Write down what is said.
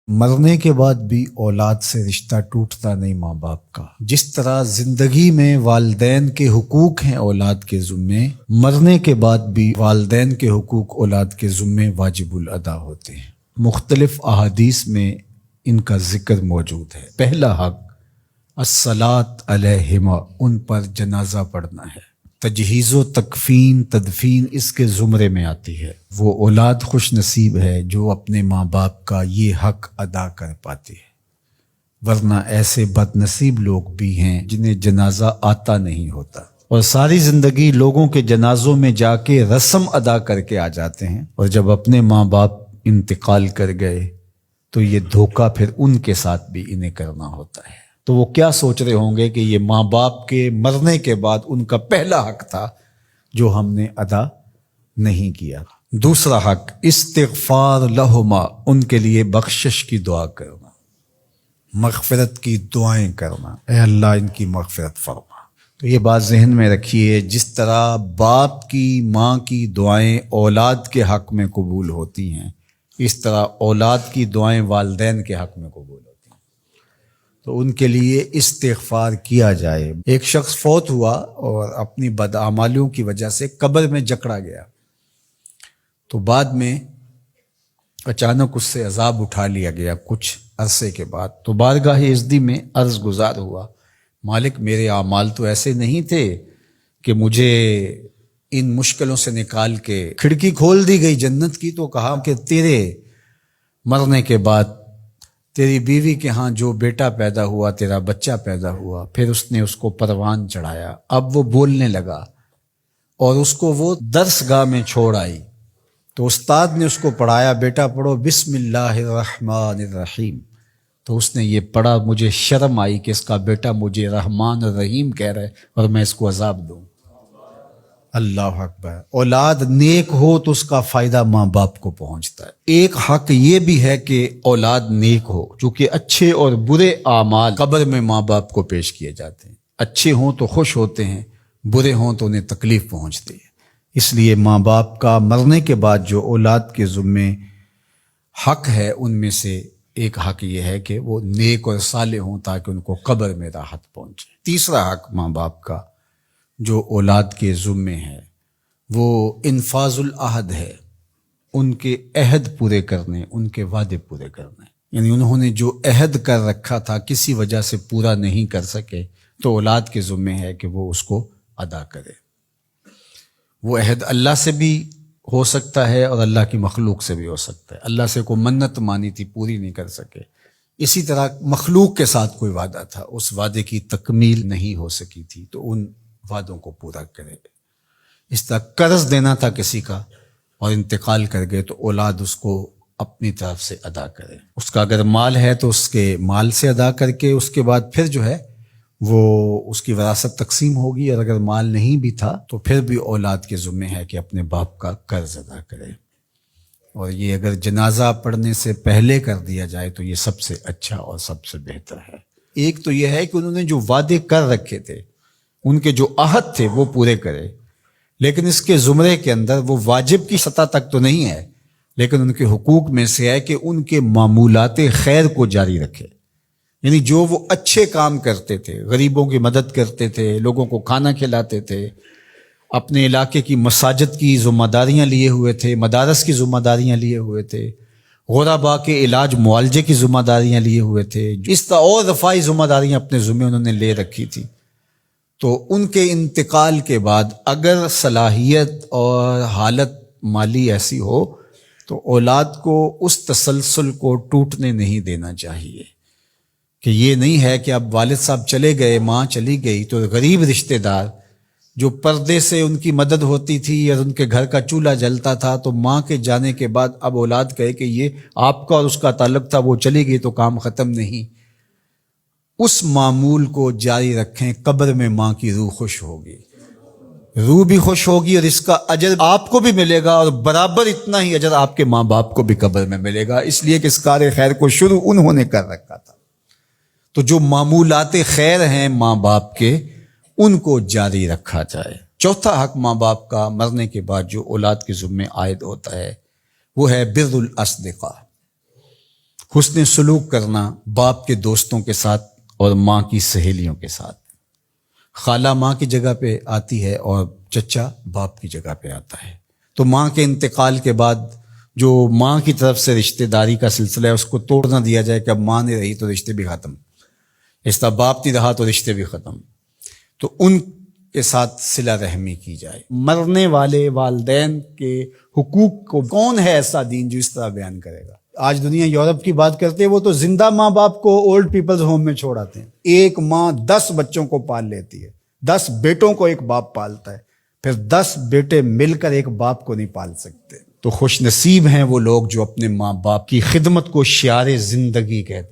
مرنے کے بعد بھی اولاد سے رشتہ ٹوٹتا نہیں ماں باپ کا۔ جس طرح زندگی میں والدین کے حقوق ہیں اولاد کے ذمے، مرنے کے بعد بھی والدین کے حقوق اولاد کے ذمے واجب الادا ہوتے ہیں۔ مختلف احادیث میں ان کا ذکر موجود ہے۔ پہلا حق الصلاۃ علیہما، ان پر جنازہ پڑھنا ہے۔ تجہیز و تکفین تدفین اس کے زمرے میں آتی ہے۔ وہ اولاد خوش نصیب ہے جو اپنے ماں باپ کا یہ حق ادا کر پاتی ہے، ورنہ ایسے بد نصیب لوگ بھی ہیں جنہیں جنازہ آتا نہیں ہوتا اور ساری زندگی لوگوں کے جنازوں میں جا کے رسم ادا کر کے آ جاتے ہیں، اور جب اپنے ماں باپ انتقال کر گئے تو یہ دھوکہ پھر ان کے ساتھ بھی انہیں کرنا ہوتا ہے۔ تو وہ کیا سوچ رہے ہوں گے کہ یہ ماں باپ کے مرنے کے بعد ان کا پہلا حق تھا جو ہم نے ادا نہیں کیا۔ دوسرا حق استغفار لہما، ان کے لیے بخشش کی دعا کرنا، مغفرت کی دعائیں کرنا، اے اللہ ان کی مغفرت فرما۔ تو یہ بات ذہن میں رکھیے، جس طرح باپ کی ماں کی دعائیں اولاد کے حق میں قبول ہوتی ہیں، اس طرح اولاد کی دعائیں والدین کے حق میں قبول ہوتی ہیں۔ تو ان کے لیے استغفار کیا جائے۔ ایک شخص فوت ہوا اور اپنی بدعمالیوں کی وجہ سے قبر میں جکڑا گیا، تو بعد میں اچانک اس سے عذاب اٹھا لیا گیا کچھ عرصے کے بعد۔ تو بارگاہ عزدی میں عرض گزار ہوا، مالک میرے اعمال تو ایسے نہیں تھے کہ مجھے ان مشکلوں سے نکال کے کھڑکی کھول دی گئی جنت کی، تو کہا کہ تیرے مرنے کے بعد تیری بیوی کے ہاں جو بیٹا پیدا ہوا، تیرا بچہ پیدا ہوا، پھر اس نے اس کو پروان چڑھایا، اب وہ بولنے لگا اور اس کو وہ درس گاہ میں چھوڑ آئی، تو استاد نے اس کو پڑھایا، بیٹا پڑھو بسم اللہ الرحمن الرحیم، تو اس نے یہ پڑھا۔ مجھے شرم آئی کہ اس کا بیٹا مجھے رحمان الرحیم کہہ رہا ہے اور میں اس کو عذاب دوں۔ اللہ اکبر۔ اولاد نیک ہو تو اس کا فائدہ ماں باپ کو پہنچتا ہے۔ ایک حق یہ بھی ہے کہ اولاد نیک ہو، چونکہ اچھے اور برے اعمال قبر میں ماں باپ کو پیش کیے جاتے ہیں۔ اچھے ہوں تو خوش ہوتے ہیں، برے ہوں تو انہیں تکلیف پہنچتی ہے۔ اس لیے ماں باپ کا مرنے کے بعد جو اولاد کے ذمے حق ہے، ان میں سے ایک حق یہ ہے کہ وہ نیک اور صالح ہوں تاکہ ان کو قبر میں راحت پہنچے۔ تیسرا حق ماں باپ کا جو اولاد کے ذمے ہے وہ انفاذ العہد ہے، ان کے عہد پورے کرنے، ان کے وعدے پورے کرنے۔ یعنی انہوں نے جو عہد کر رکھا تھا کسی وجہ سے پورا نہیں کر سکے تو اولاد کے ذمے ہے کہ وہ اس کو ادا کرے۔ وہ عہد اللہ سے بھی ہو سکتا ہے اور اللہ کی مخلوق سے بھی ہو سکتا ہے۔ اللہ سے کوئی منت مانی تھی، پوری نہیں کر سکے، اسی طرح مخلوق کے ساتھ کوئی وعدہ تھا، اس وعدے کی تکمیل نہیں ہو سکی تھی تو ان وعدوں کو پورا کرے۔ اس طرح قرض دینا تھا کسی کا اور انتقال کر گئے تو اولاد اس کو اپنی طرف سے ادا کرے۔ اس کا اگر مال ہے تو اس کے مال سے ادا کر کے اس کے بعد پھر جو ہے وہ اس کی وراثت تقسیم ہوگی، اور اگر مال نہیں بھی تھا تو پھر بھی اولاد کے ذمہ ہے کہ اپنے باپ کا قرض ادا کرے، اور یہ اگر جنازہ پڑھنے سے پہلے کر دیا جائے تو یہ سب سے اچھا اور سب سے بہتر ہے۔ ایک تو یہ ہے کہ انہوں نے جو وعدے کر رکھے تھے، ان کے جو عہد تھے وہ پورے کرے، لیکن اس کے زمرے کے اندر وہ واجب کی سطح تک تو نہیں ہے، لیکن ان کے حقوق میں سے ہے کہ ان کے معمولات خیر کو جاری رکھے۔ یعنی جو وہ اچھے کام کرتے تھے، غریبوں کی مدد کرتے تھے، لوگوں کو کھانا کھلاتے تھے، اپنے علاقے کی مساجد کی ذمہ داریاں لیے ہوئے تھے، مدارس کی ذمہ داریاں لیے ہوئے تھے، غرباء کے علاج معالجے کی ذمہ داریاں لیے ہوئے تھے، اس طرح اور رفاہی ذمہ داریاں اپنے ذمہ انہوں نے لے رکھی تھی، تو ان کے انتقال کے بعد اگر صلاحیت اور حالت مالی ایسی ہو تو اولاد کو اس تسلسل کو ٹوٹنے نہیں دینا چاہیے، کہ یہ نہیں ہے کہ اب والد صاحب چلے گئے، ماں چلی گئی تو غریب رشتہ دار جو پردے سے ان کی مدد ہوتی تھی اور ان کے گھر کا چولہا جلتا تھا، تو ماں کے جانے کے بعد اب اولاد کہے کہ یہ آپ کا اور اس کا تعلق تھا، وہ چلی گئی تو کام ختم نہیں۔ اس معمول کو جاری رکھیں، قبر میں ماں کی روح خوش ہوگی، روح بھی خوش ہوگی، اور اس کا اجر آپ کو بھی ملے گا، اور برابر اتنا ہی اجر آپ کے ماں باپ کو بھی قبر میں ملے گا، اس لیے کہ اس کار خیر کو شروع انہوں نے کر رکھا تھا۔ تو جو معمولات خیر ہیں ماں باپ کے، ان کو جاری رکھا جائے۔ چوتھا حق ماں باپ کا مرنے کے بعد جو اولاد کے ذمے عائد ہوتا ہے وہ ہے بر الاصدقاء، حسن سلوک کرنا باپ کے دوستوں کے ساتھ اور ماں کی سہیلیوں کے ساتھ. خالہ ماں کی جگہ پہ آتی ہے اور چچا باپ کی جگہ پہ آتا ہے. تو ماں کے انتقال کے بعد جو ماں کی طرف سے رشتہ داری کا سلسلہ ہے اس کو توڑ نہ دیا جائے کہ اب ماں نہیں رہی تو رشتے بھی ختم، اس طرح باپ نہیں رہا تو رشتے بھی ختم. تو ان کے ساتھ صلہ رحمی کی جائے. مرنے والے والدین کے حقوق کو کون ہے ایسا دین جو اس طرح بیان کرے گا؟ آج دنیا یورپ کی بات کرتے ہیں، وہ تو زندہ ماں باپ کو اولڈ پیپلز ہوم میں چھوڑ آتے ہیں. ایک ماں 10 بچوں کو پال لیتی ہے، 10 بیٹوں کو ایک باپ پالتا ہے، پھر 10 بیٹے مل کر ایک باپ کو نہیں پال سکتے. تو خوش نصیب ہیں وہ لوگ جو اپنے ماں باپ کی خدمت کو شعار زندگی کہتے ہیں.